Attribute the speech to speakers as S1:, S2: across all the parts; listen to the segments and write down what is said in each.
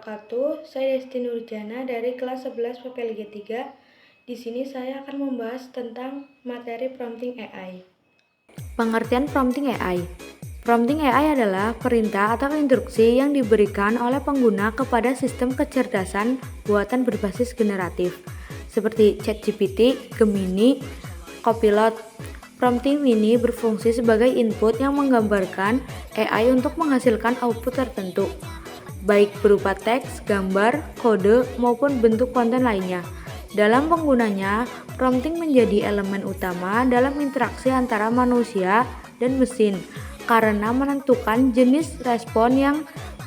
S1: wabarakatuh. Saya Desti Nurjana dari kelas 11 PPLG 3. Di sini saya akan membahas tentang materi prompting AI.
S2: Pengertian prompting AI. Prompting AI adalah perintah atau instruksi yang diberikan oleh pengguna kepada sistem kecerdasan buatan berbasis generatif seperti ChatGPT, Gemini, Copilot. Prompting ini berfungsi sebagai input yang menggambarkan AI untuk menghasilkan output tertentu, baik berupa teks, gambar, kode, maupun bentuk konten lainnya. Dalam penggunanya, prompting menjadi elemen utama dalam interaksi antara manusia dan mesin karena menentukan jenis respon yang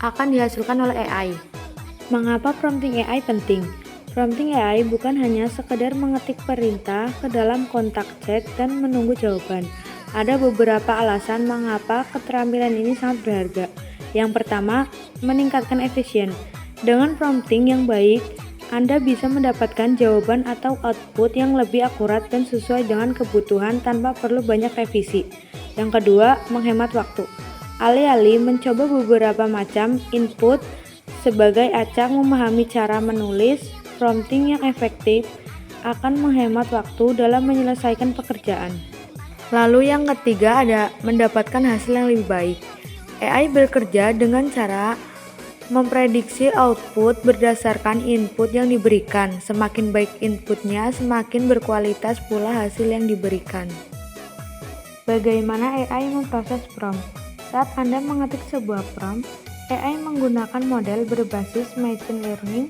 S2: akan dihasilkan oleh AI. Mengapa prompting AI penting? Prompting AI bukan hanya sekedar mengetik perintah ke dalam kontak chat dan menunggu jawaban. Ada beberapa alasan mengapa keterampilan ini sangat berharga. Yang pertama, meningkatkan efisien. Dengan prompting yang baik, Anda bisa mendapatkan jawaban atau output yang lebih akurat dan sesuai dengan kebutuhan tanpa perlu banyak revisi. Yang kedua, menghemat waktu. Alih-alih mencoba beberapa macam input sebagai acak memahami cara menulis, prompting yang efektif akan menghemat waktu dalam menyelesaikan pekerjaan. Lalu yang ketiga ada mendapatkan hasil yang lebih baik. AI bekerja dengan cara memprediksi output berdasarkan input yang diberikan. Semakin baik inputnya, semakin berkualitas pula hasil yang diberikan. Bagaimana AI memproses prompt? Saat Anda mengetik sebuah prompt, AI menggunakan model berbasis machine learning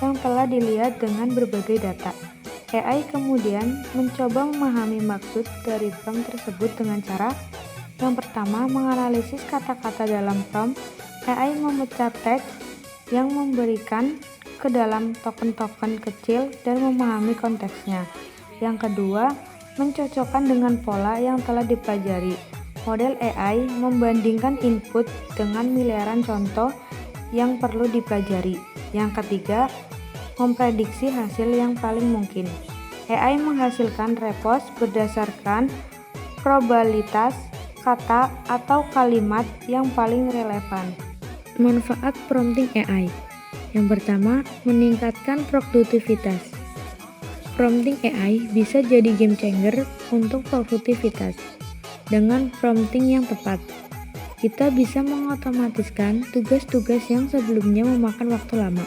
S2: yang telah dilihat dengan berbagai data. AI kemudian mencoba memahami maksud dari prompt tersebut dengan cara yang pertama, menganalisis kata-kata dalam prompt. AI memecah teks yang memberikan ke dalam token-token kecil dan memahami konteksnya. Yang kedua, mencocokkan dengan pola yang telah dipelajari. Model AI membandingkan input dengan miliaran contoh yang perlu dipelajari. Yang ketiga, memprediksi hasil yang paling mungkin. AI menghasilkan respons berdasarkan probabilitas kata atau kalimat yang paling relevan. Manfaat prompting AI. Yang pertama, meningkatkan produktivitas. Prompting AI bisa jadi game changer untuk produktivitas. Dengan prompting yang tepat, kita bisa mengotomatiskan tugas-tugas yang sebelumnya memakan waktu lama.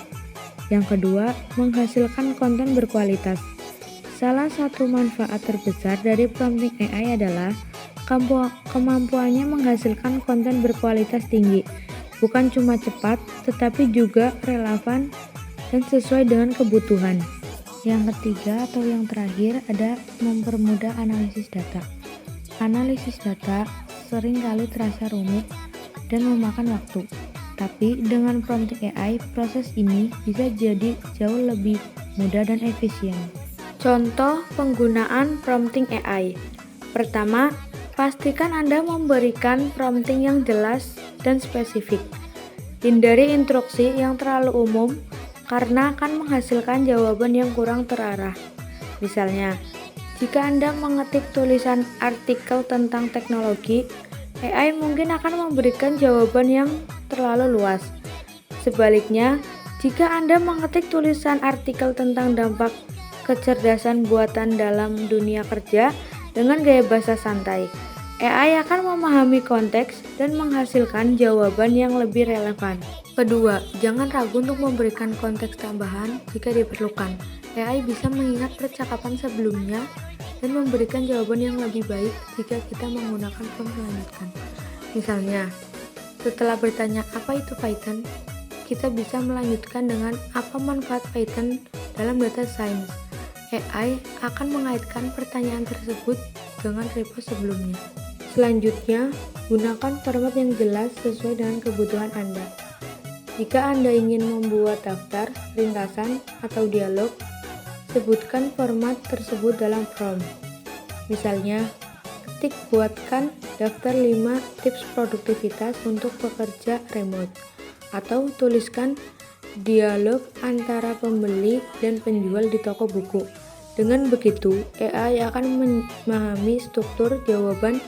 S2: Yang kedua, menghasilkan konten berkualitas. Salah satu manfaat terbesar dari prompting AI adalah kemampuannya menghasilkan konten berkualitas tinggi. Bukan cuma cepat, tetapi juga relevan dan sesuai dengan kebutuhan. Yang ketiga atau yang terakhir ada mempermudah analisis data. Analisis data seringkali terasa rumit dan memakan waktu. Tapi dengan prompting AI, proses ini bisa jadi jauh lebih mudah dan efisien. Contoh penggunaan prompting AI. Pertama, pastikan Anda memberikan prompting yang jelas dan spesifik. Hindari instruksi yang terlalu umum karena akan menghasilkan jawaban yang kurang terarah. Misalnya, jika Anda mengetik tulisan artikel tentang teknologi, AI mungkin akan memberikan jawaban yang terlalu luas. Sebaliknya, jika Anda mengetik tulisan artikel tentang dampak kecerdasan buatan dalam dunia kerja dengan gaya bahasa santai, AI akan memahami konteks dan menghasilkan jawaban yang lebih relevan. Kedua, jangan ragu untuk memberikan konteks tambahan jika diperlukan. AI bisa mengingat percakapan sebelumnya dan memberikan jawaban yang lebih baik jika kita menggunakan prompt selanjutnya. Misalnya, setelah bertanya apa itu Python, kita bisa melanjutkan dengan apa manfaat Python dalam data science. AI akan mengaitkan pertanyaan tersebut dengan repo sebelumnya. Selanjutnya, gunakan format yang jelas sesuai dengan kebutuhan Anda. Jika Anda ingin membuat daftar, ringkasan, atau dialog, sebutkan format tersebut dalam prompt. Misalnya, ketik buatkan daftar 5 tips produktivitas untuk pekerja remote, atau tuliskan dialog antara pembeli dan penjual di toko buku. Dengan begitu, AI akan memahami struktur jawaban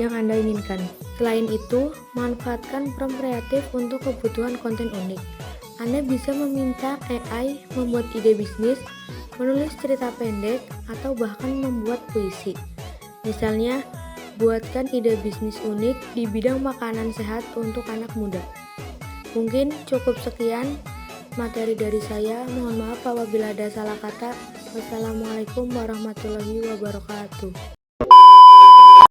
S2: yang Anda inginkan. Selain itu, manfaatkan prompt kreatif untuk kebutuhan konten unik.
S1: Anda bisa meminta AI membuat ide bisnis, menulis cerita pendek, atau bahkan membuat puisi. Misalnya, buatkan ide bisnis unik di bidang makanan sehat untuk anak muda. Mungkin cukup sekian materi dari saya. Mohon maaf apabila ada salah kata. Wassalamualaikum warahmatullahi wabarakatuh.